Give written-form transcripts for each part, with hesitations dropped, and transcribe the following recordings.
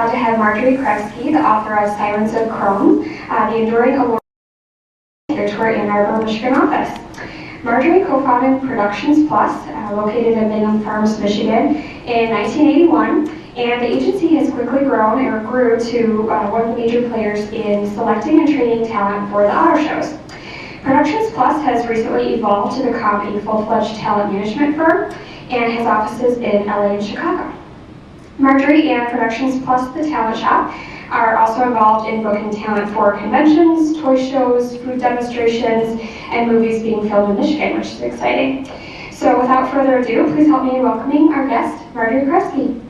proud to have Margery Krevsky, the author of Sirens of Chrome, the enduring award here to our Ann Arbor, Michigan office. Margery co-founded Productions Plus, located in Bingham Farms, Michigan, in 1981, and the agency has quickly grown or grew to one of the major players in selecting and training talent for the auto shows. Productions Plus has recently evolved to become a full-fledged talent management firm and has offices in LA and Chicago. Margery and Productions Plus, the talent shop, are also involved in booking talent for conventions, toy shows, food demonstrations, and movies being filmed in Michigan, which is exciting. So without further ado, please help me in welcoming our guest, Margery Krevsky.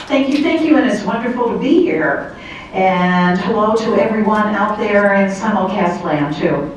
Thank you, and it's wonderful to be here. And hello to everyone out there in simulcast land too.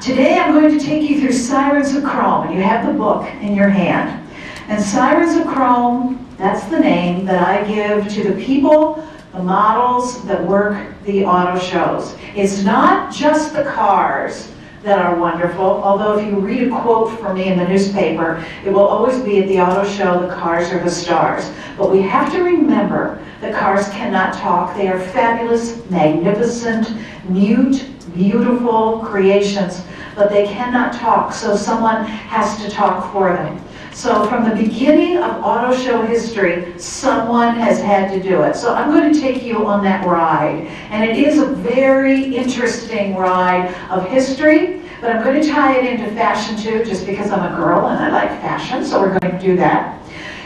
Today I'm going to take you through Sirens of Chrome, and you have the book in your hand. And Sirens of Chrome, that's the name that I give to the people, the models that work the auto shows. It's not just the cars that are wonderful, although if you read a quote from me in the newspaper, it will always be at the auto show, the cars are the stars. But we have to remember the cars cannot talk. They are fabulous, magnificent, mute, beautiful creations, but they cannot talk, so someone has to talk for them. So from the beginning of auto show history, someone has had to do it. So I'm going to take you on that ride. And it is a very interesting ride of history, but I'm going to tie it into fashion too, just because I'm a girl and I like fashion, so we're going to do that.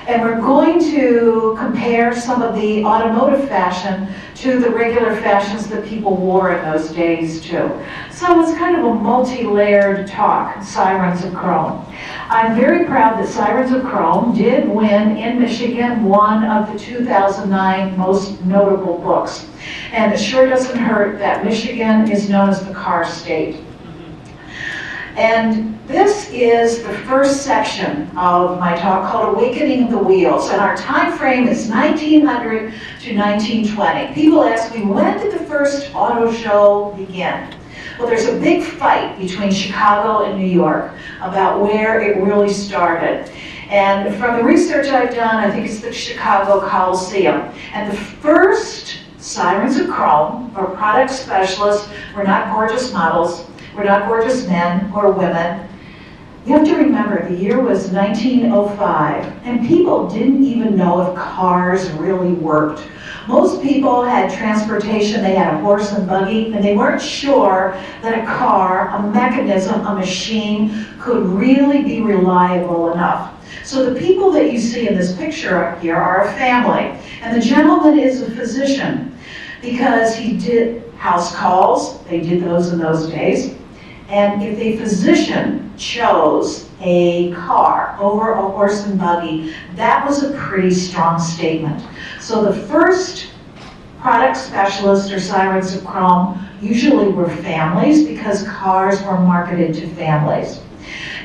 And we're going to compare some of the automotive fashion to the regular fashions that people wore in those days too. So it's kind of a multi-layered talk, Sirens of Chrome. I'm very proud that Sirens of Chrome did win in Michigan one of the 2009 most notable books. And it sure doesn't hurt that Michigan is known as the car state. And this is the first section of my talk called Awakening the Wheels, and our time frame is 1900 to 1920. People ask me, when did the first auto show begin? Well, there's a big fight between Chicago and New York about where it really started. And from the research I've done, I think it's the Chicago Coliseum. And the first Sirens of Chrome, or product specialists, were not gorgeous models. We're not gorgeous men or women. You have to remember, the year was 1905, and people didn't even know if cars really worked. Most people had transportation, they had a horse and buggy, and they weren't sure that a car, a mechanism, a machine could really be reliable enough. So the people that you see in this picture up here are a family, and the gentleman is a physician because he did house calls, they did those in those days. And if a physician chose a car over a horse and buggy, that was a pretty strong statement. So the first product specialists or Sirens of Chrome usually were families because cars were marketed to families.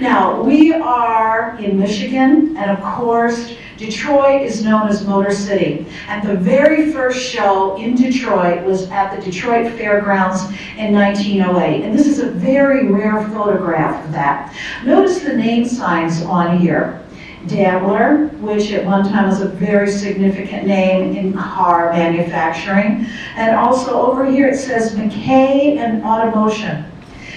Now, we are in Michigan, and of course, Detroit is known as Motor City. And the very first show in Detroit was at the Detroit Fairgrounds in 1908. And this is a very rare photograph of that. Notice the name signs on here. Daimler, which at one time was a very significant name in car manufacturing. And also over here it says McKay and Automotion.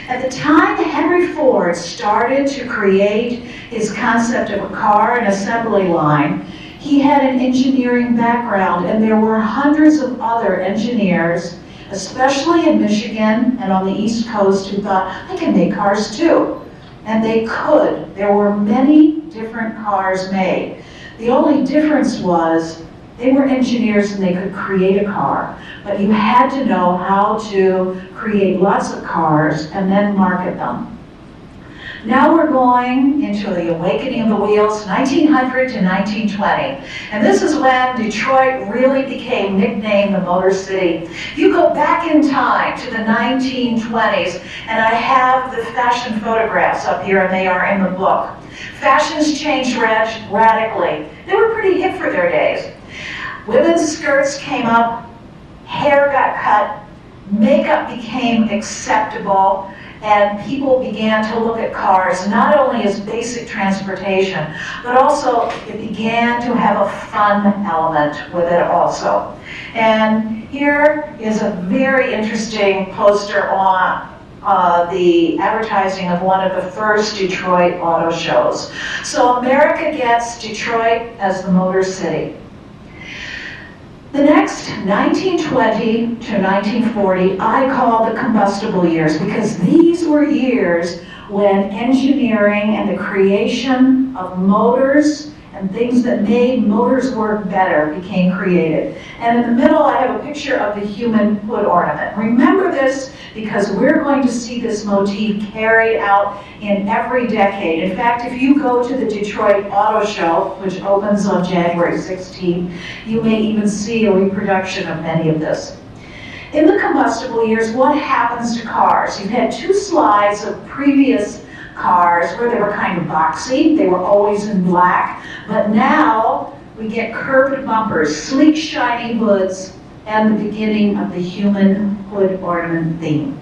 At the time Henry Ford started to create his concept of a car and assembly line, he had an engineering background, and there were hundreds of other engineers, especially in Michigan and on the East Coast, who thought, I can make cars too. And they could. There were many different cars made. The only difference was they were engineers and they could create a car, but you had to know how to create lots of cars and then market them. Now we're going into the awakening of the wheels, 1900 to 1920. And this is when Detroit really became nicknamed the Motor City. You go back in time to the 1920s, and I have the fashion photographs up here, and they are in the book. Fashions changed radically. They were pretty hip for their days. Women's skirts came up, hair got cut, makeup became acceptable, and people began to look at cars not only as basic transportation, but also it began to have a fun element with it also. And here is a very interesting poster on the advertising of one of the first Detroit auto shows. So America gets Detroit as the Motor City. The next 1920 to 1940 I call the Combustible Years, because these were years when engineering and the creation of motors and things that made motors work better became created. And in the middle I have a picture of the human hood ornament. Remember this because we're going to see this motif carried out in every decade. In fact, if you go to the Detroit Auto Show, which opens on January 16th, you may even see a reproduction of many of this. In the Combustible Years, what happens to cars? You've had two slides of previous cars where they were kind of boxy, they were always in black, but now we get curved bumpers, sleek shiny hoods, and the beginning of the human hood ornament theme.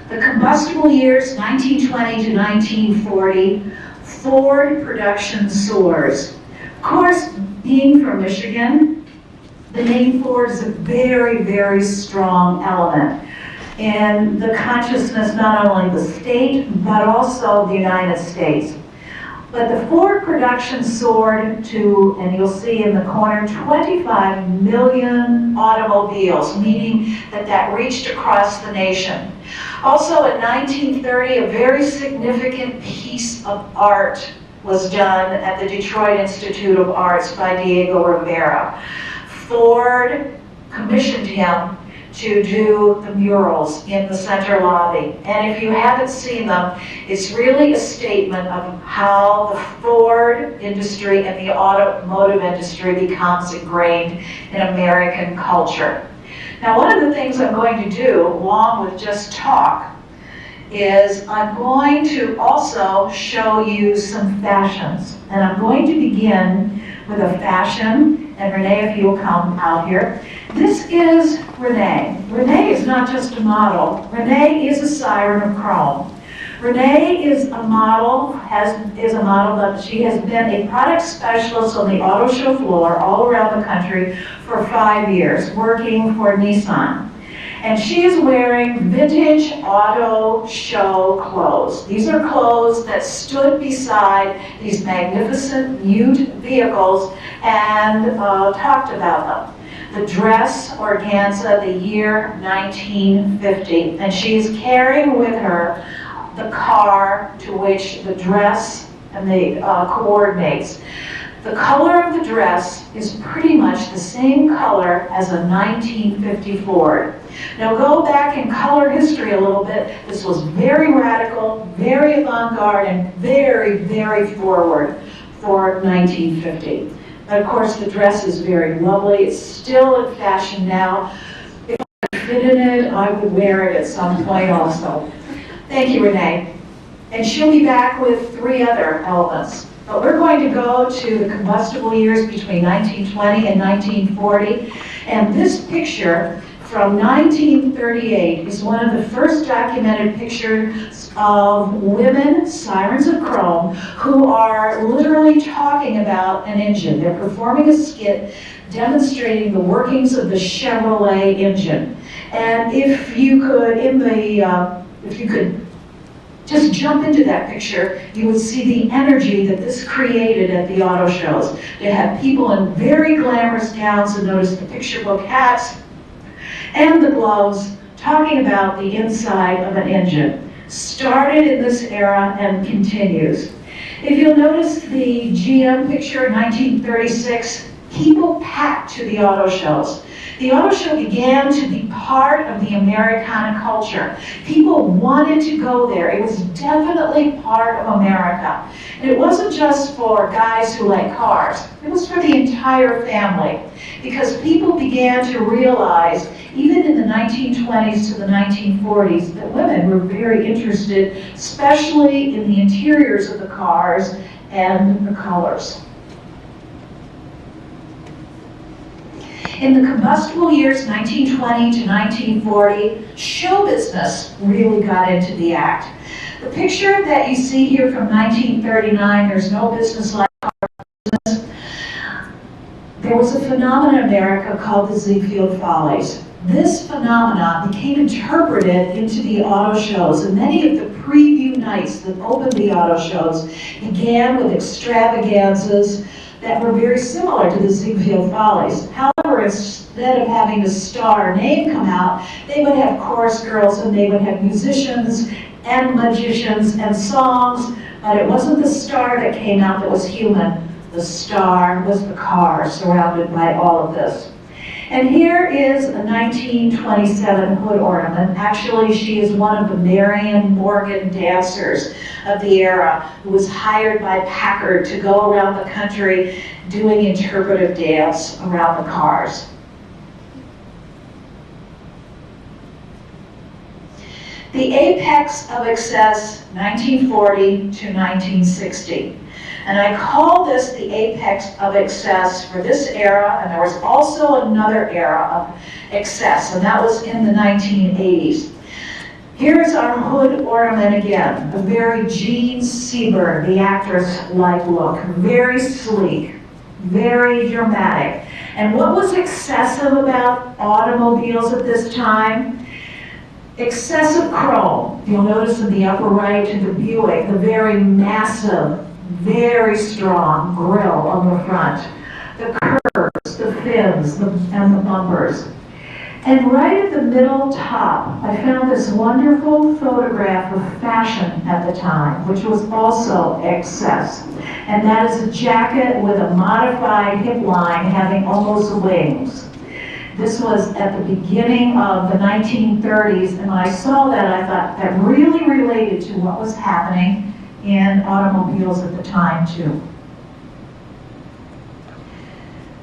The Combustible Years, 1920 to 1940, Ford production soars. Of course, being from Michigan, the name Ford is a very, very strong element in the consciousness not only of the state, but also the United States. But the Ford production soared to, and you'll see in the corner, 25 million automobiles, meaning that that reached across the nation. Also in 1930, a very significant piece of art was done at the Detroit Institute of Arts by Diego Rivera. Ford commissioned him to do the murals in the center lobby. And if you haven't seen them, it's really a statement of how the Ford industry and the automotive industry becomes ingrained in American culture. Now, one of the things I'm going to do, along with just talk, is I'm going to also show you some fashions. And I'm going to begin with a fashion, and Renee, if you'll come out here. This is Renee. Renee is not just a model. Renee is a Siren of Chrome. Renee is a model, that she has been a product specialist on the auto show floor all around the country for 5 years, working for Nissan. And she is wearing vintage auto show clothes. These are clothes that stood beside these magnificent Ute vehicles and talked about them. The dress, organza, the year 1950. And she is carrying with her the car to which the dress and the coordinates. The color of the dress is pretty much the same color as a 1950 Ford. Now go back in color history a little bit. This was very radical, very avant-garde, and very, very forward for 1950. But of course the dress is very lovely. It's still in fashion now. If I could fit in it, I would wear it at some point also. Thank you, Renee. And she'll be back with 3 other elements. But we're going to go to the Combustible Years between 1920 and 1940. And this picture from 1938 is one of the first documented pictures of women, Sirens of Chrome, who are literally talking about an engine. They're performing a skit demonstrating the workings of the Chevrolet engine. And if you could just jump into that picture, you would see the energy that this created at the auto shows. They had people in very glamorous gowns, and notice the picture book hats and the gloves, talking about the inside of an engine. Started in this era and continues. If you'll notice the GM picture in 1936, people packed to the auto shows. The auto show began to be part of the Americana culture. People wanted to go there. It was definitely part of America. And it wasn't just for guys who like cars. It was for the entire family. Because people began to realize, even in the 1920s to the 1940s, that women were very interested, especially in the interiors of the cars and the colors. In the combustible years, 1920 to 1940, show business really got into the act. The picture that you see here from 1939, there's no business like car business. There was a phenomenon in America called the Ziegfeld Follies. This phenomenon became interpreted into the auto shows, and many of the preview nights that opened the auto shows began with extravaganzas that were very similar to the Ziegfeld Follies. However, instead of having a star name come out, they would have chorus girls and they would have musicians and magicians and songs, but it wasn't the star that came out that was human. The star was the car surrounded by all of this. And here is a 1927 hood ornament. Actually, she is one of the Marion Morgan dancers of the era who was hired by Packard to go around the country doing interpretive dance around the cars. The apex of excess, 1940 to 1960. And I call this the apex of excess for this era, and there was also another era of excess, and that was in the 1980s. Here's our hood ornament again, a very Jean Seberg, the actress-like look, very sleek, very dramatic. And what was excessive about automobiles at this time? Excessive chrome. You'll notice in the upper right to the Buick, the very massive, very strong grille on the front, the curves, the fins, and the bumpers. And right at the middle top, I found this wonderful photograph of fashion at the time, which was also excess. And that is a jacket with a modified hip line having almost wings. This was at the beginning of the 1930s, and when I saw that, I thought that really related to what was happening in automobiles at the time, too.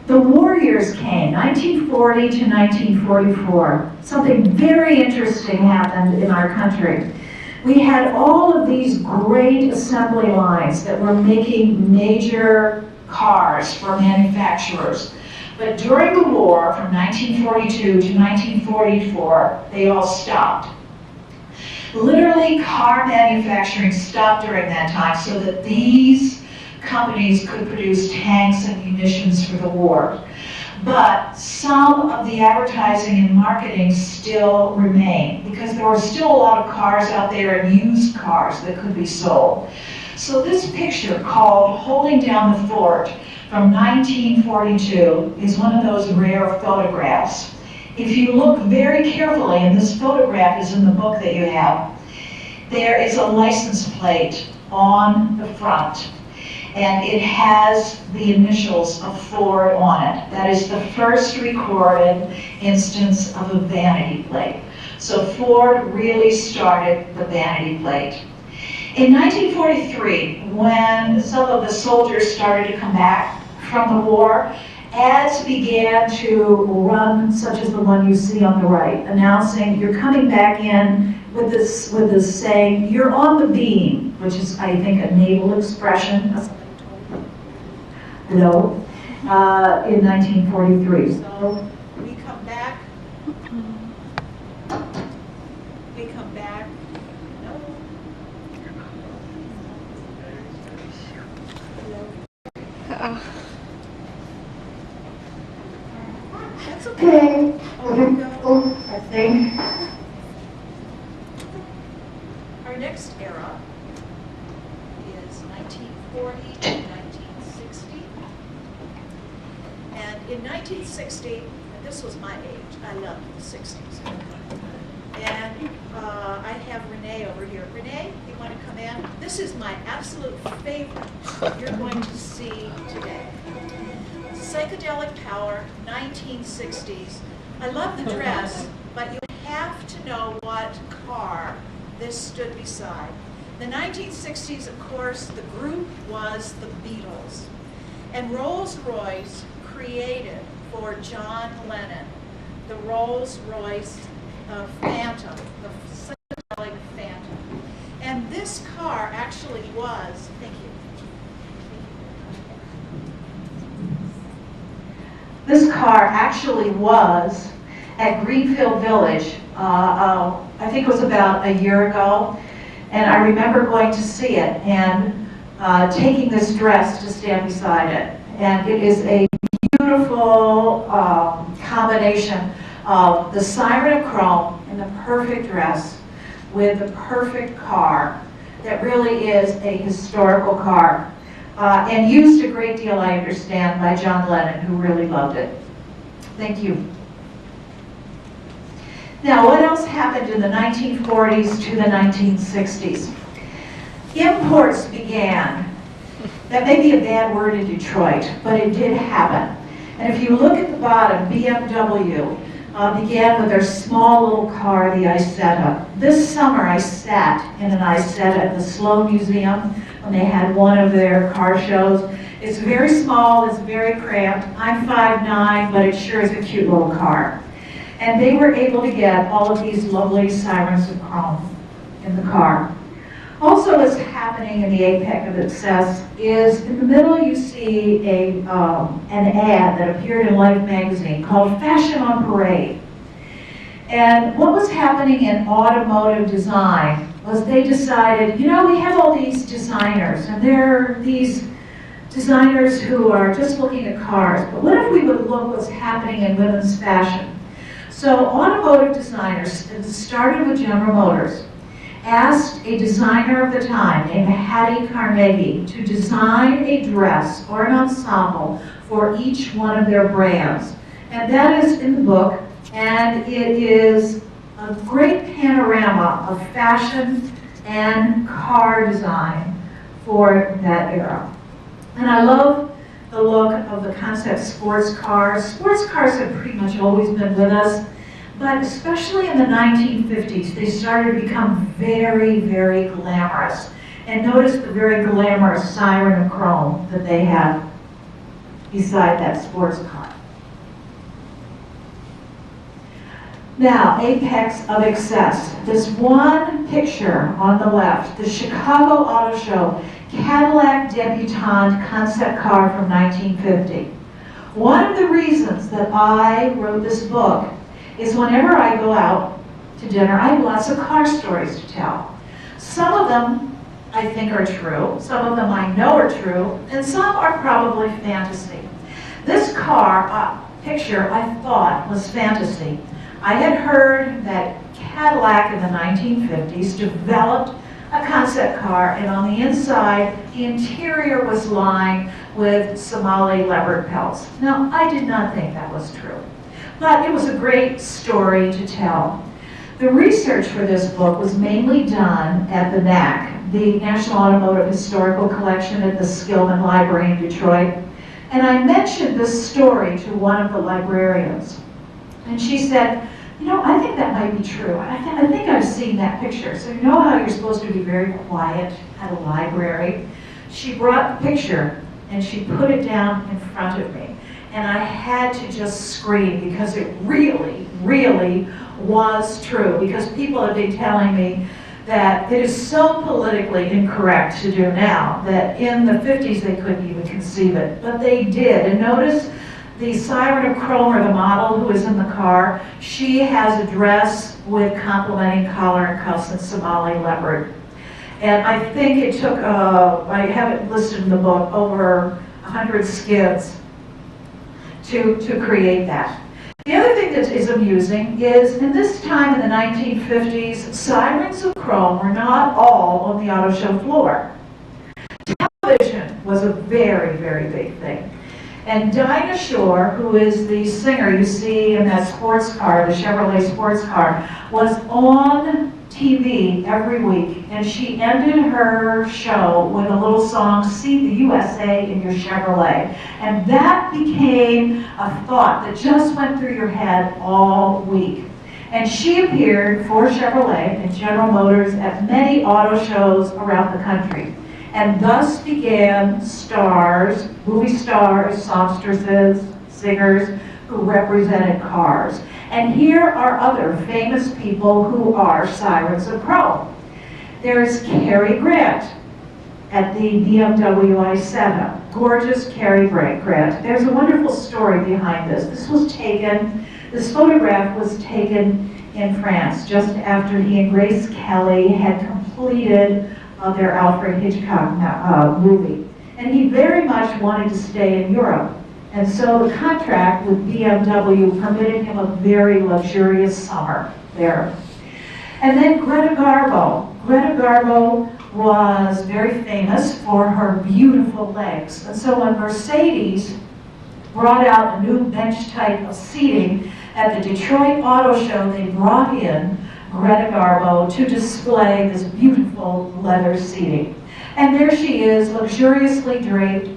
The war years came, 1940 to 1944. Something very interesting happened in our country. We had all of these great assembly lines that were making major cars for manufacturers. But during the war, from 1942 to 1944, they all stopped. Literally, car manufacturing stopped during that time so that these companies could produce tanks and munitions for the war. But some of the advertising and marketing still remain because there were still a lot of cars out there and used cars that could be sold. So this picture called Holding Down the Fort from 1942 is one of those rare photographs. If you look very carefully, and this photograph is in the book that you have, there is a license plate on the front, and it has the initials of Ford on it. That is the first recorded instance of a vanity plate. So Ford really started the vanity plate. In 1943, when some of the soldiers started to come back from the war, ads began to run, such as the one you see on the right, announcing you're coming back in with this saying, you're on the beam, which is, I think, a naval expression. No, in 1943. So we come back. We come back. No. That's okay. I think. Our next era is 1940 to 1960. And in 1960, and this was my age, I loved the 60s. And I have Renee over here. Renee, you want to come in? This is my absolute favorite you're going to see today. Psychedelic Power, 1960s. I love the dress, but you have to know what car this stood beside. The 1960s, of course, the group was the Beatles. And Rolls-Royce created for John Lennon the Rolls-Royce Phantom, the psychedelic Phantom. And this car actually was, thank you. This car actually was at Greenfield Village, I think it was about a year ago, and I remember going to see it and taking this dress to stand beside it. And it is a beautiful combination of the Siren of Chrome and the perfect dress with the perfect car that really is a historical car. And used a great deal, I understand, by John Lennon, who really loved it. Thank you. Now, what else happened in the 1940s to the 1960s? Imports began. That may be a bad word in Detroit, but it did happen. And if you look at the bottom, BMW began with their small little car, the Isetta. This summer I sat in an Isetta at the Sloan Museum when they had one of their car shows. It's very small, it's very cramped. I'm 5'9", but it sure is a cute little car. And they were able to get all of these lovely Sirens of Chrome in the car. Also what's happening in the apex of success is in the middle you see an ad that appeared in Life magazine called Fashion on Parade. And what was happening in automotive design was they decided, you know, we have all these designers, and they're these designers who are just looking at cars, but what if we would look what's happening in women's fashion? So automotive designers, it started with General Motors, asked a designer of the time named Hattie Carnegie to design a dress or an ensemble for each one of their brands. And that is in the book, and it is a great panorama of fashion and car design for that era. And I love the look of the concept sports cars. Sports cars have pretty much always been with us, but especially in the 1950s, they started to become very, very glamorous. And notice the very glamorous Siren of Chrome that they had beside that sports car. Now, apex of excess. This one picture on the left, the Chicago Auto Show Cadillac Debutante concept car from 1950. One of the reasons that I wrote this book is whenever I go out to dinner, I have lots of car stories to tell. Some of them I think are true, some of them I know are true, and some are probably fantasy. This car picture I thought was fantasy. I had heard that Cadillac in the 1950s developed a concept car, and on the inside, the interior was lined with Somali leopard pelts. Now, I did not think that was true, but it was a great story to tell. The research for this book was mainly done at the NAC, the National Automotive Historical Collection at the Skillman Library in Detroit, and I mentioned this story to one of the librarians, and she said, you know, I think that might be true. I think I've seen that picture. So you know how you're supposed to be very quiet at a library? She brought the picture and she put it down in front of me. And I had to just scream because it really, really was true. Because people have been telling me that it is so politically incorrect to do now that in the 50s they couldn't even conceive it. But they did. And notice the Siren of Chrome, or the model who is in the car, she has a dress with complementing collar and cuffs and Somali leopard. And I think it took, I have it listed in the book, over 100 skids to create that. The other thing that is amusing is, in this time in the 1950s, Sirens of Chrome were not all on the auto show floor. Television was a very, very big thing. And Dinah Shore, who is the singer you see in that sports car, the Chevrolet sports car, was on TV every week, and she ended her show with a little song, See the U.S.A. in your Chevrolet. And that became a thought that just went through your head all week. And she appeared for Chevrolet and General Motors at many auto shows around the country. And thus began stars, movie stars, songstresses, singers who represented cars. And here are other famous people who are Sirens of Chrome. There's Cary Grant at the BMW i7. gorgeous Cary Grant. There's a wonderful story behind this. This photograph was taken in France just after he and Grace Kelly had completed their Alfred Hitchcock movie. And he very much wanted to stay in Europe. And so the contract with BMW permitted him a very luxurious summer there. And then Greta Garbo. Greta Garbo was very famous for her beautiful legs. And so when Mercedes brought out a new bench type of seating at the Detroit Auto Show, they brought in Greta Garbo to display this beautiful leather seating. And there she is, luxuriously draped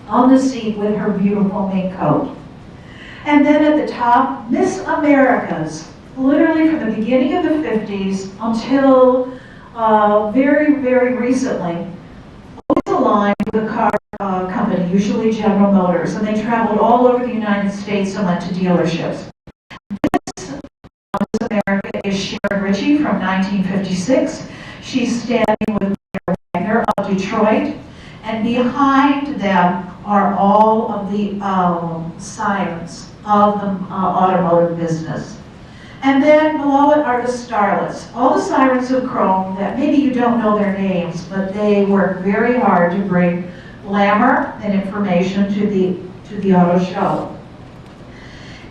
on the seat with her beautiful mink coat. And then at the top, Miss Americas, literally from the beginning of the 50s until very, very recently, was aligned with a car company, usually General Motors, and they traveled all over the United States and went to dealerships. This Miss America is Sharon Ritchie from 1956. She's standing with Mayor Wagner of Detroit, and behind them are all of the sirens of the automotive business. And then below it are the starlets, all the Sirens of Chrome that maybe you don't know their names, but they work very hard to bring glamour and information to the auto show.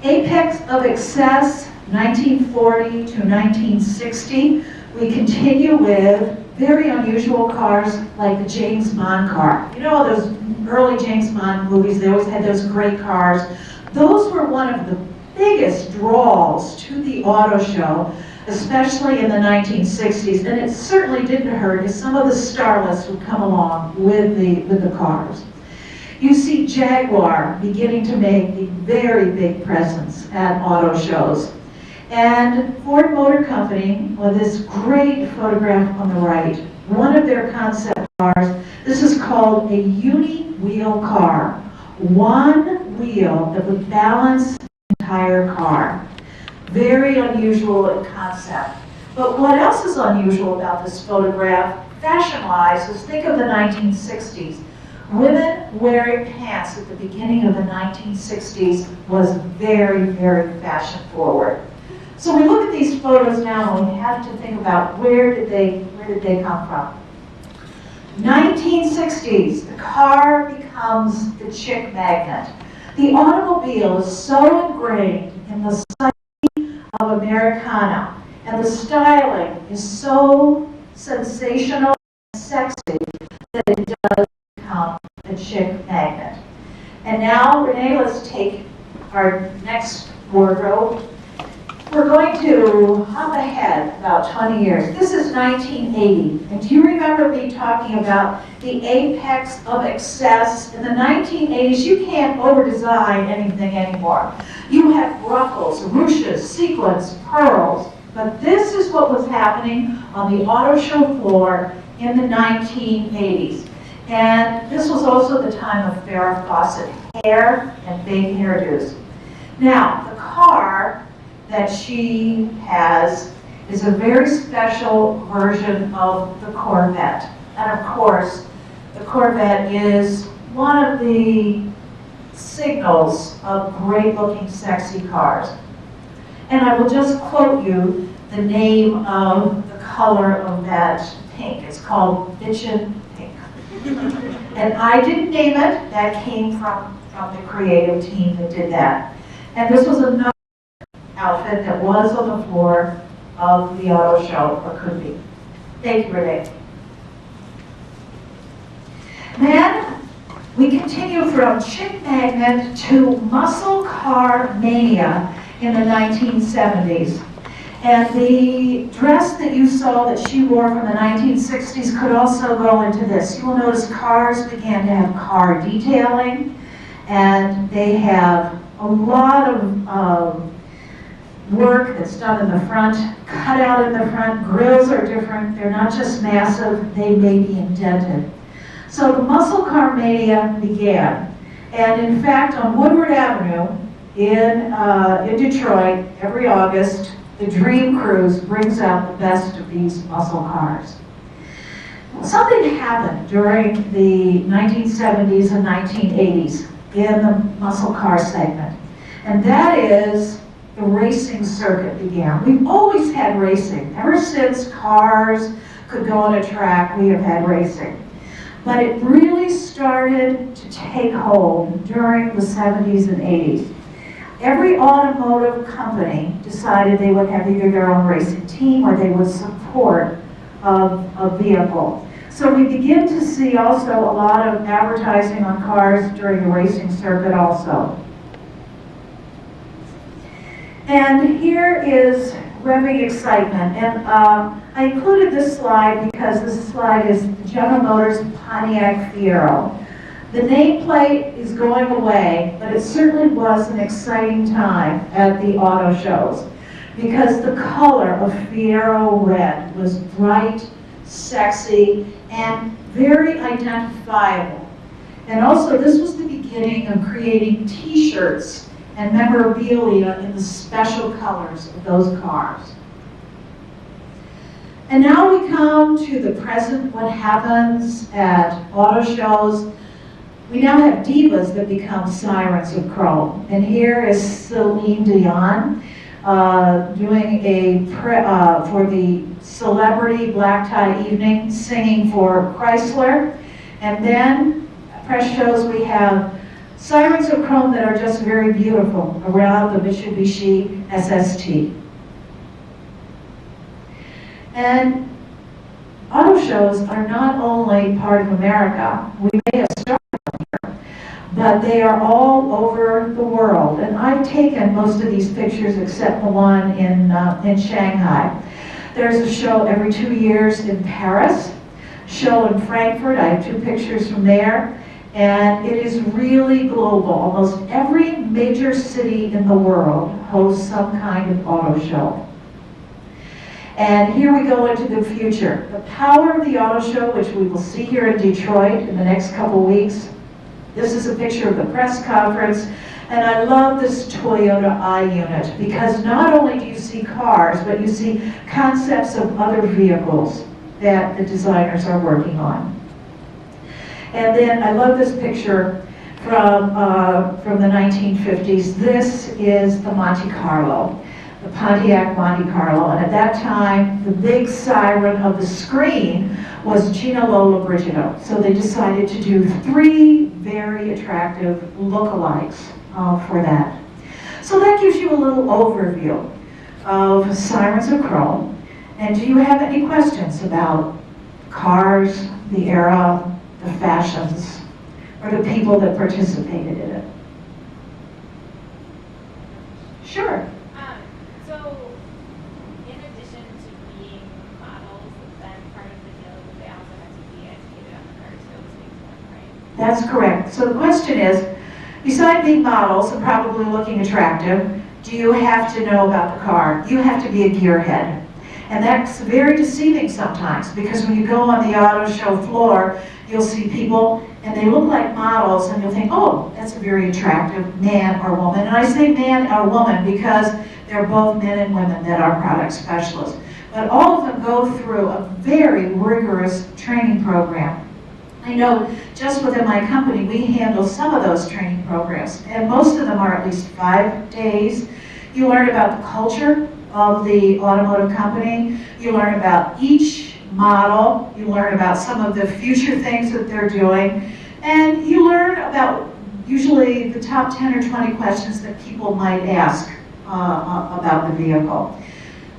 Apex of excess, 1940 to 1960. We continue with very unusual cars like the James Bond car. You know those early James Bond movies, they always had those great cars. Those were one of the biggest draws to the auto show, especially in the 1960s, and it certainly didn't hurt if some of the starlets would come along with the cars. You see Jaguar beginning to make a very big presence at auto shows. And Ford Motor Company, with this great photograph on the right, one of their concept cars, this is called a uni-wheel car. One wheel that would balance entire car. Very unusual in concept. But what else is unusual about this photograph, fashion-wise, is think of the 1960s. Women wearing pants at the beginning of the 1960s was very, very fashion-forward. So we look at these photos now and we have to think about where did they come from. 1960s, the car becomes the chick magnet. The automobile is so ingrained in the psyche of Americana, and the styling is so sensational and sexy that it does become the chick magnet. And now, Renee, let's take our next wardrobe. We're going to hop ahead about 20 years. This is 1980. And do you remember me talking about the apex of excess? In the 1980s, you can't over-design anything anymore. You have ruffles, ruches, sequins, pearls. But this is what was happening on the auto show floor in the 1980s. And this was also the time of Farrah Fawcett hair and big hairdos. Now, the car that she has is a very special version of the Corvette. And of course, the Corvette is one of the signals of great-looking, sexy cars. And I will just quote you the name of the color of that pink. It's called Bitchin' Pink. And I didn't name it. That came from the creative team that did that. And this was another outfit that was on the floor of the auto show, or could be. Thank you, Renee. Then we continue from chick magnet to muscle car mania in the 1970s. And the dress that you saw that she wore from the 1960s could also go into this. You will notice cars began to have car detailing, and they have a lot of work that's done in the front, cut out in the front. Grills are different. They're not just massive, they may be indented. So the muscle car mania began. And in fact, on Woodward Avenue in Detroit, every August, the Dream Cruise brings out the best of these muscle cars. Something happened during the 1970s and 1980s in the muscle car segment, and that is the racing circuit began. We've always had racing. Ever since cars could go on a track, we have had racing. But it really started to take hold during the 70s and 80s. Every automotive company decided they would have either their own racing team or they would support a vehicle. So we begin to see also a lot of advertising on cars during the racing circuit also. And here is revving excitement. And I included this slide because this slide is General Motors Pontiac Fiero. The nameplate is going away, but it certainly was an exciting time at the auto shows because the color of Fiero red was bright, sexy, and very identifiable. And also, this was the beginning of creating t-shirts and memorabilia in the special colors of those cars. And now we come to the present, what happens at auto shows. We now have divas that become Sirens of Chrome. And here is Celine Dion doing for the celebrity black tie evening, singing for Chrysler. And then press shows we have Sirens of Chrome that are just very beautiful around the Mitsubishi SST. And auto shows are not only part of America. We may have started here, but they are all over the world. And I've taken most of these pictures except the one in Shanghai. There's a show every 2 years in Paris, show in Frankfurt. I have 2 pictures from there. And it is really global. Almost every major city in the world hosts some kind of auto show. And here we go into the future. The power of the auto show, which we will see here in Detroit in the next couple weeks. This is a picture of the press conference. And I love this Toyota I-Unit because not only do you see cars, but you see concepts of other vehicles that the designers are working on. And then I love this picture from the 1950s. This is the Monte Carlo, the Pontiac Monte Carlo. And at that time, the big siren of the screen was Gina Lollobrigida. So they decided to do 3 very attractive lookalikes for that. So that gives you a little overview of Sirens of Chrome. And do you have any questions about cars, the era, the fashions, or the people that participated in it? Sure. So, in addition to being models, then part of the deal is they also have to be educated on the car shows, right? That's correct. So the question is, besides being models and probably looking attractive, do you have to know about the car? You have to be a gearhead. And that's very deceiving sometimes because when you go on the auto show floor, you'll see people and they look like models and you'll think, oh, that's a very attractive man or woman. And I say man or woman because they're both men and women that are product specialists. But all of them go through a very rigorous training program. I know just within my company, we handle some of those training programs, and most of them are at least 5 days. You learn about the culture of the automotive company. You learn about each model. You learn about some of the future things that they're doing. And you learn about usually the top 10 or 20 questions that people might ask about the vehicle.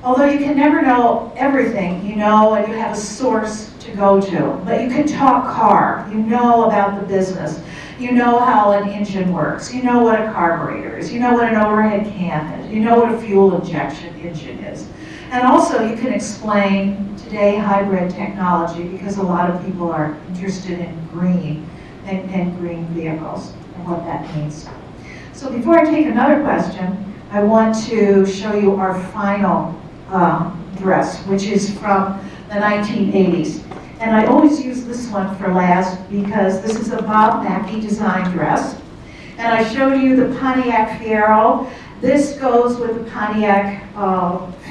Although you can never know everything, you know, and you have a source to go to. But you can talk car. You know about the business. You know how an engine works. You know what a carburetor is. You know what an overhead cam is. You know what a fuel injection engine is. And also you can explain today hybrid technology because a lot of people are interested in green and green vehicles and what that means. So before I take another question, I want to show you our final dress, which is from the 1980s. And I always use this one for last because this is a Bob Mackie design dress. And I showed you the Pontiac Fiero. This goes with the Pontiac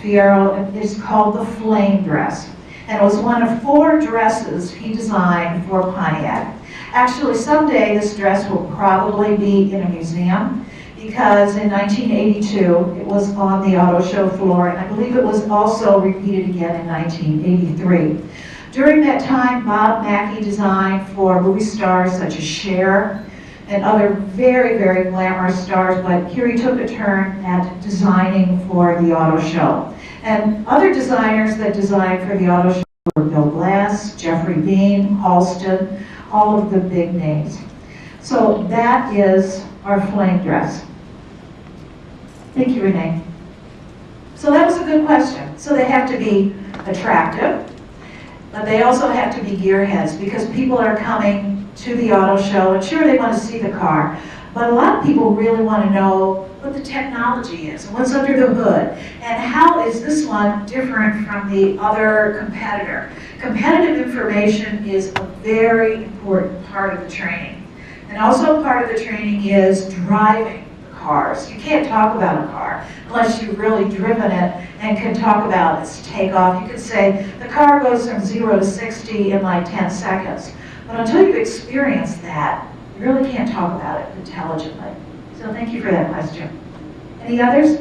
Fiero, and it's called the flame dress. And it was one of 4 dresses he designed for Pontiac. Actually, someday this dress will probably be in a museum, because in 1982 it was on the auto show floor, and I believe it was also repeated again in 1983. During that time, Bob Mackie designed for movie stars such as Cher and other very, very glamorous stars, but here he took a turn at designing for the auto show. And other designers that designed for the auto show were Bill Glass, Jeffrey Bean, Halston, all of the big names. So that is our flame dress. Thank you, Renee. So that was a good question. So they have to be attractive, but they also have to be gearheads, because people are coming to the auto show, and sure, they want to see the car, but a lot of people really want to know what the technology is, and what's under the hood, and how is this one different from the other competitor. Competitive information is a very important part of the training. And also part of the training is driving the cars. You can't talk about a car unless you've really driven it and can talk about its takeoff. You can say, the car goes from 0 to 60 in like 10 seconds. But until you've experienced that, you really can't talk about it intelligently. So thank you for that question. Any others?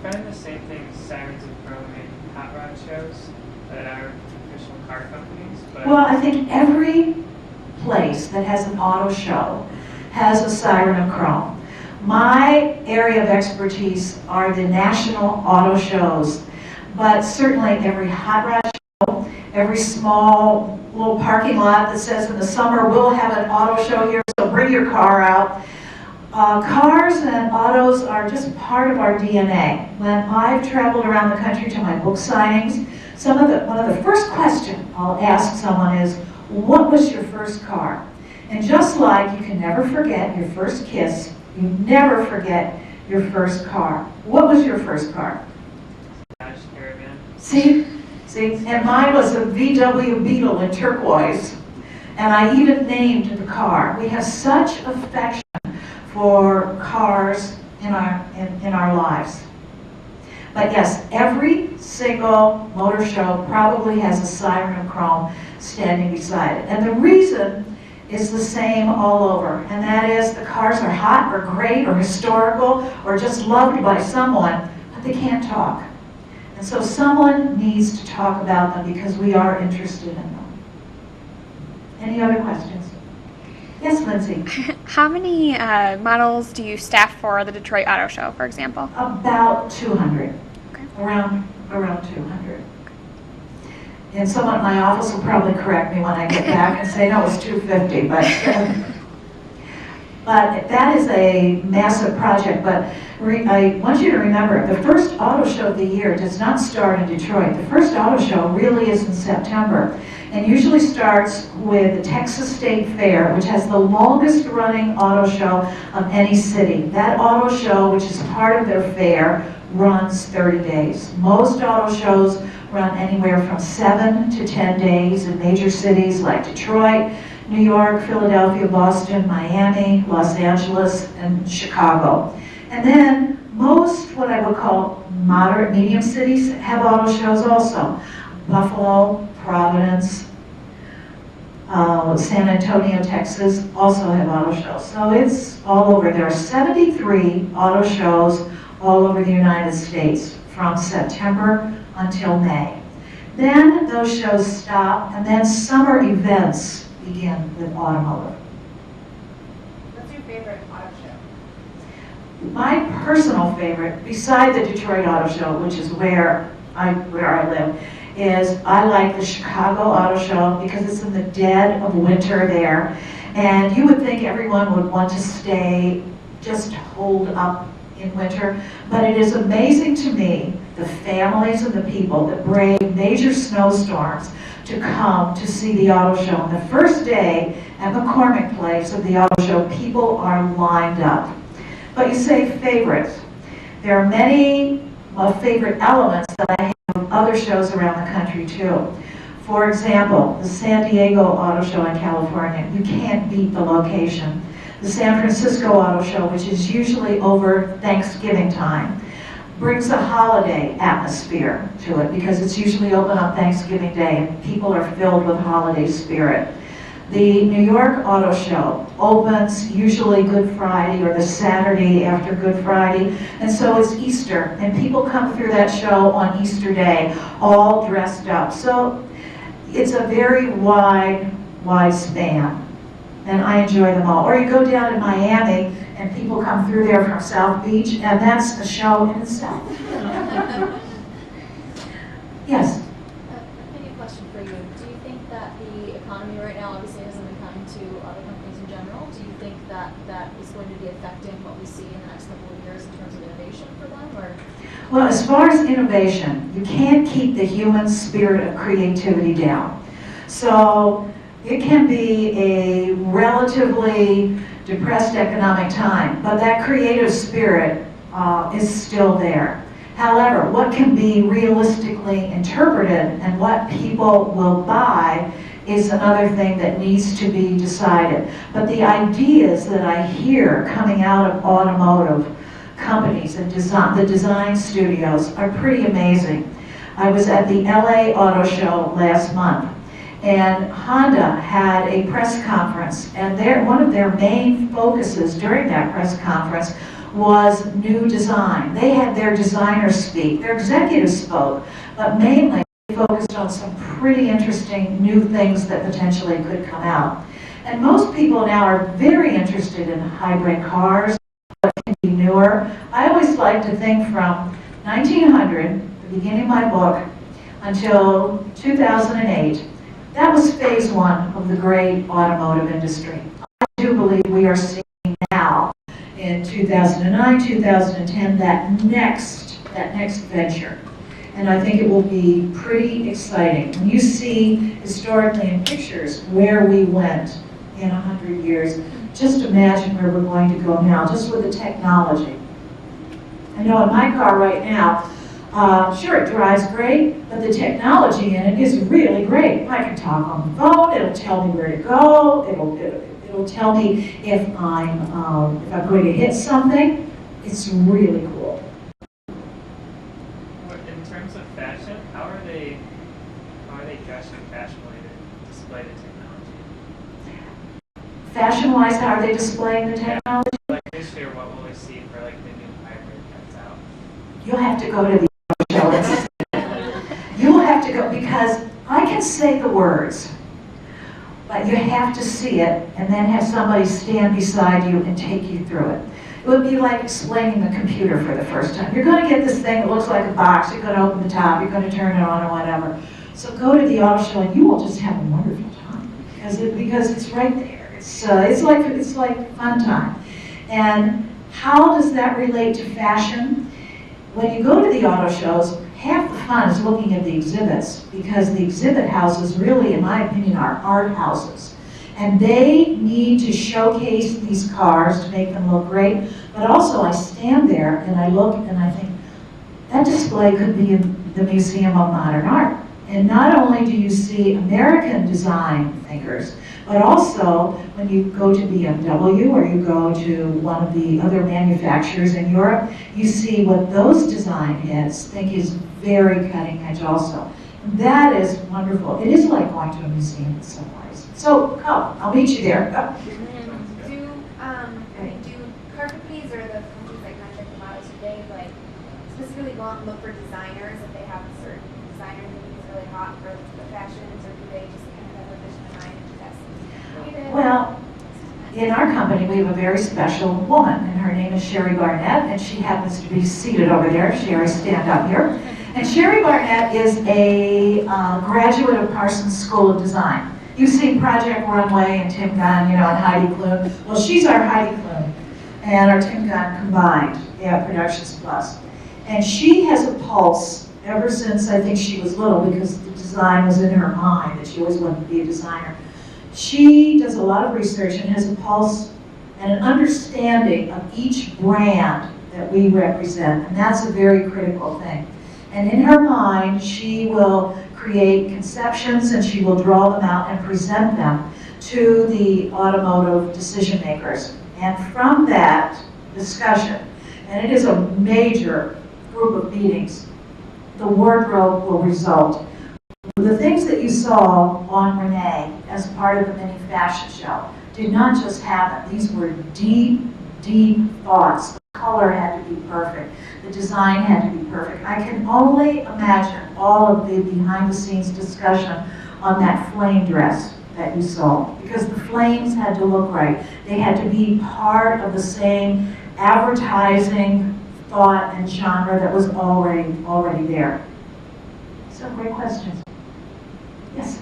I find the same thing as Sirens of Chrome and hot rod shows that are official car companies, but Well, I think every place that has an auto show has a Siren of Chrome. My area of expertise are the national auto shows, but certainly every hot rod show, every small little parking lot that says in the summer we'll have an auto show here, so bring your car out. Cars and autos are just part of our DNA. When I've traveled around the country to my book signings, one of the first questions I'll ask someone is, what was your first car? And just like you can never forget your first kiss, you never forget your first car. What was your first car? Dodge Caravan. See, and mine was a VW Beetle in turquoise, and I even named the car. We have such affection for cars in our lives. But yes, every single motor show probably has a Siren of Chrome standing beside it. And the reason is the same all over, and that is the cars are hot or great or historical or just loved by someone, but they can't talk. And so someone needs to talk about them because we are interested in them. Any other questions? Yes, Lindsay. How many models do you staff for the Detroit Auto Show, for example? About 200. Okay. Around 200. And someone at my office will probably correct me when I get back and say, no, it's 250, but that is a massive project. But I want you to remember, the first auto show of the year does not start in Detroit. The first auto show really is in September, and usually starts with the Texas State Fair, which has the longest running auto show of any city. That auto show, which is part of their fair, runs 30 days. Most auto shows run anywhere from 7 to 10 days in major cities like Detroit, New York, Philadelphia, Boston, Miami, Los Angeles, and Chicago. And then most what I would call moderate medium cities have auto shows also. Buffalo, Providence, San Antonio, Texas also have auto shows. So it's all over. There are 73 auto shows all over the United States from September until May. Then those shows stop, and then summer events begin with automotive. What's your favorite auto show? My personal favorite, beside the Detroit Auto Show, which is where I live, is I like the Chicago Auto Show because it's in the dead of winter there. And you would think everyone would want to stay just holed up in winter, but it is amazing to me the families and the people that brave major snowstorms to come to see the auto show. On the first day at McCormick Place of the auto show, people are lined up. But you say favorites. There are many favorite elements that I have of other shows around the country too. For example, the San Diego Auto Show in California, you can't beat the location. The San Francisco Auto Show, which is usually over Thanksgiving time. brings a holiday atmosphere to it because it's usually open on Thanksgiving Day and people are filled with holiday spirit. The New York Auto Show opens usually Good Friday or the Saturday after Good Friday, and so it's Easter, and people come through that show on Easter Day, all dressed up. So it's a very wide span, and I enjoy them all. Or you go down to Miami, and people come through there from South Beach, and that's a show in itself. Yes? Maybe a question for you. Do you think that the economy right now obviously isn't been kind to auto companies in general? Do you think that that is going to be affecting what we see in the next couple of years in terms of innovation for them? Or? Well, as far as innovation, you can't keep the human spirit of creativity down. So it can be a relatively depressed economic time, but that creative spirit is still there. However, what can be realistically interpreted and what people will buy is another thing that needs to be decided. But the ideas that I hear coming out of automotive companies and the design studios are pretty amazing. I was at the LA Auto Show last month, and Honda had a press conference, and one of their main focuses during that press conference was new design. They had their designers speak, their executives spoke, but mainly they focused on some pretty interesting new things that potentially could come out. And most people now are very interested in hybrid cars, what can be newer. I always like to think from 1900, the beginning of my book, until 2008, that was phase one of the great automotive industry. I do believe we are seeing now in 2009, 2010, that next venture. And I think it will be pretty exciting. When you see historically in pictures where we went in 100 years, just imagine where we're going to go now, just with the technology. I know in my car right now, sure, it drives great, but the technology in it is really great. I can talk on the phone, it'll tell me where to go, it'll tell me if I'm going to hit something. It's really cool. In terms of fashion, how are they dressing fashionably to display the technology? Fashion-wise, how are they displaying the technology? Like this year, what will we see for like the new hybrid that's out? You'll have to go to the show. You'll have to go, because I can say the words, but you have to see it and then have somebody stand beside you and take you through it. It would be like explaining the computer for the first time. You're going to get this thing that looks like a box, you're going to open the top, you're going to turn it on or whatever. So go to the auto show and you will just have a wonderful time because it's right there. It's like fun time. And how does that relate to fashion? When you go to the auto shows, half the fun is looking at the exhibits, because the exhibit houses really, in my opinion, are art houses. And they need to showcase these cars to make them look great. But also I stand there and I look and I think, that display could be in the Museum of Modern Art. And not only do you see American design thinkers, but also when you go to BMW or you go to one of the other manufacturers in Europe, you see what those design heads think is very cutting edge also. And that is wonderful. It is like going to a museum in some ways. So come, I'll meet you there. Do car companies or the companies that contract the models, do they like specifically go out and look for designers if they have a certain designer that is really hot for the fashions, or do they just kind of have a vision in mind and that's creative? Well, in our company, we have a very special woman, and her name is Sherry Barnett, and she happens to be seated over there. Sherry, stand up here. And Sherry Barnett is a graduate of Parsons School of Design. You've seen Project Runway and Tim Gunn, and Heidi Klum. Well, she's our Heidi Klum and our Tim Gunn combined at Productions Plus. And she has a pulse ever since I think she was little, because the design was in her mind, that she always wanted to be a designer. She does a lot of research and has a pulse and an understanding of each brand that we represent, and that's a very critical thing. And in her mind, she will create conceptions and she will draw them out and present them to the automotive decision makers. And from that discussion, and it is a major group of meetings, the wardrobe will result. The things that you saw on Renee as part of the mini fashion show did not just happen. These were deep, deep thoughts. The color had to be perfect. The design had to be perfect. I can only imagine all of the behind-the-scenes discussion on that flame dress that you saw, because the flames had to look right. They had to be part of the same advertising thought and genre that was already there. So great questions. Yes?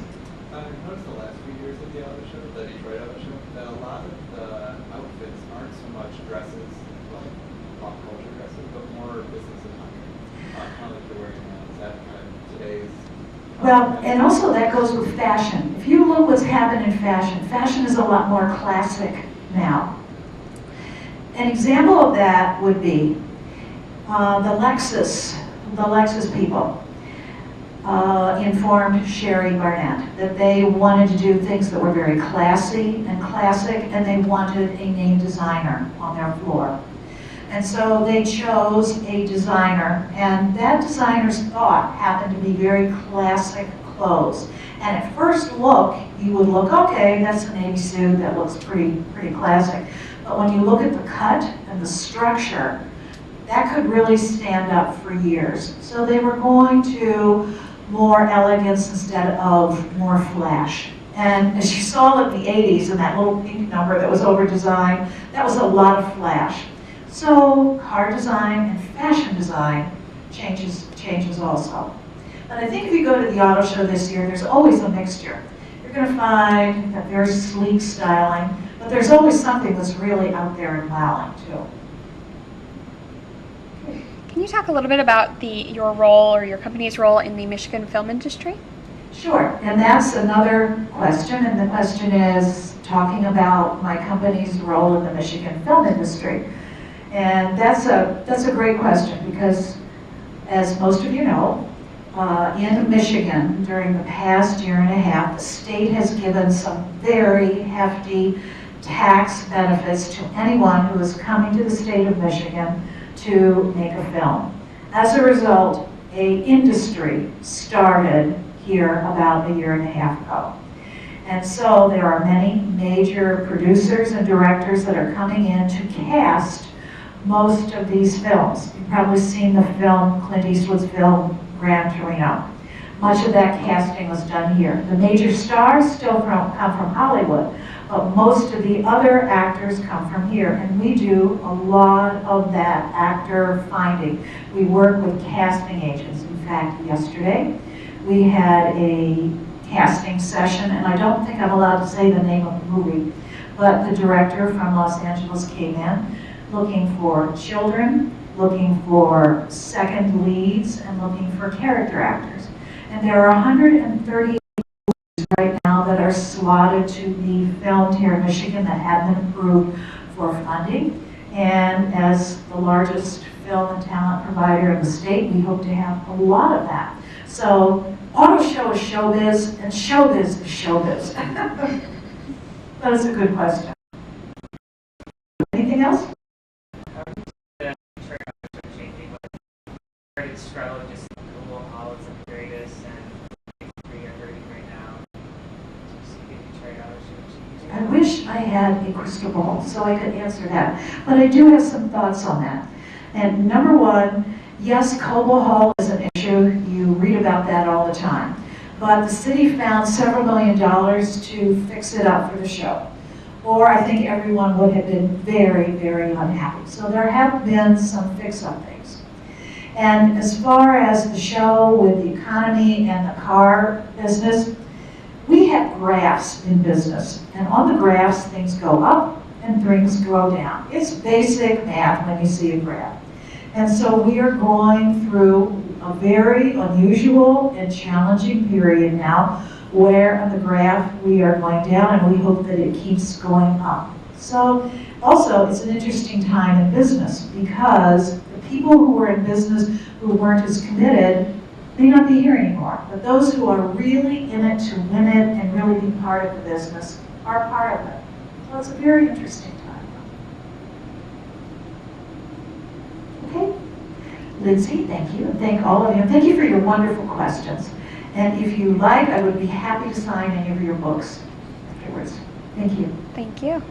I've noticed the last few years of the auto show, the Detroit Auto Show, that a lot of the outfits aren't so much dresses, like pop culture dresses, but more business attire. Kind of like you're wearing now. Is that kind of today's? Well, and also that goes with fashion. If you look what's happened in fashion, fashion is a lot more classic now. An example of that would be the Lexus people. Informed Sherry Barnett that they wanted to do things that were very classy and classic, and they wanted a name designer on their floor. And so they chose a designer, and that designer's thought happened to be very classic clothes. And at first look, you would look, okay, that's a navy suit, that looks pretty classic. But when you look at the cut and the structure, that could really stand up for years. So they were going to more elegance instead of more flash. And as you saw in the 80s, in that little pink number that was over-designed, that was a lot of flash. So car design and fashion design changes also. But I think if you go to the auto show this year, there's always a mixture. You're going to find that very sleek styling, but there's always something that's really out there and wowing too. Can you talk a little bit about your role or your company's role in the Michigan film industry? Sure, and that's another question, and the question is talking about my company's role in the Michigan film industry. And that's a great question, because as most of you know, in Michigan during the past year and a half, the state has given some very hefty tax benefits to anyone who is coming to the state of Michigan to make a film. As a result, an industry started here about a year and a half ago. And so there are many major producers and directors that are coming in to cast most of these films. You've probably seen the film, Clint Eastwood's film, Gran Torino. Much of that casting was done here. The major stars still come from Hollywood, but most of the other actors come from here, and we do a lot of that actor finding. We work with casting agents. In fact, yesterday we had a casting session, and I don't think I'm allowed to say the name of the movie, but the director from Los Angeles came in looking for children, looking for second leads, and looking for character actors. And there are 130 right now that are slotted to be filmed here in Michigan that have been approved for funding. And as the largest film and talent provider in the state, we hope to have a lot of that. So auto show is showbiz, and showbiz is showbiz. That is a good question. Anything else? Struggle just global how it's the greatest and we are hurting right now. I wish I had a crystal ball so I could answer that, but I do have some thoughts on that. And number one, yes, Cobo Hall is an issue. You read about that all the time. But the city found several $1 million to fix it up for the show. Or I think everyone would have been very, very unhappy. So there have been some fix-up things. And as far as the show with the economy and the car business, we have graphs in business. And on the graphs, things go up and things go down. It's basic math when you see a graph. And so we are going through a very unusual and challenging period now where on the graph we are going down, and we hope that it keeps going up. So also, it's an interesting time in business because the people who were in business who weren't as committed may not be here anymore. But those who are really in it to win it and really be part of the business are part of it. So it's a very interesting time. Okay? Lindsay, thank you, and thank all of you. And thank you for your wonderful questions. And if you like, I would be happy to sign any of your books afterwards. Thank you. Thank you.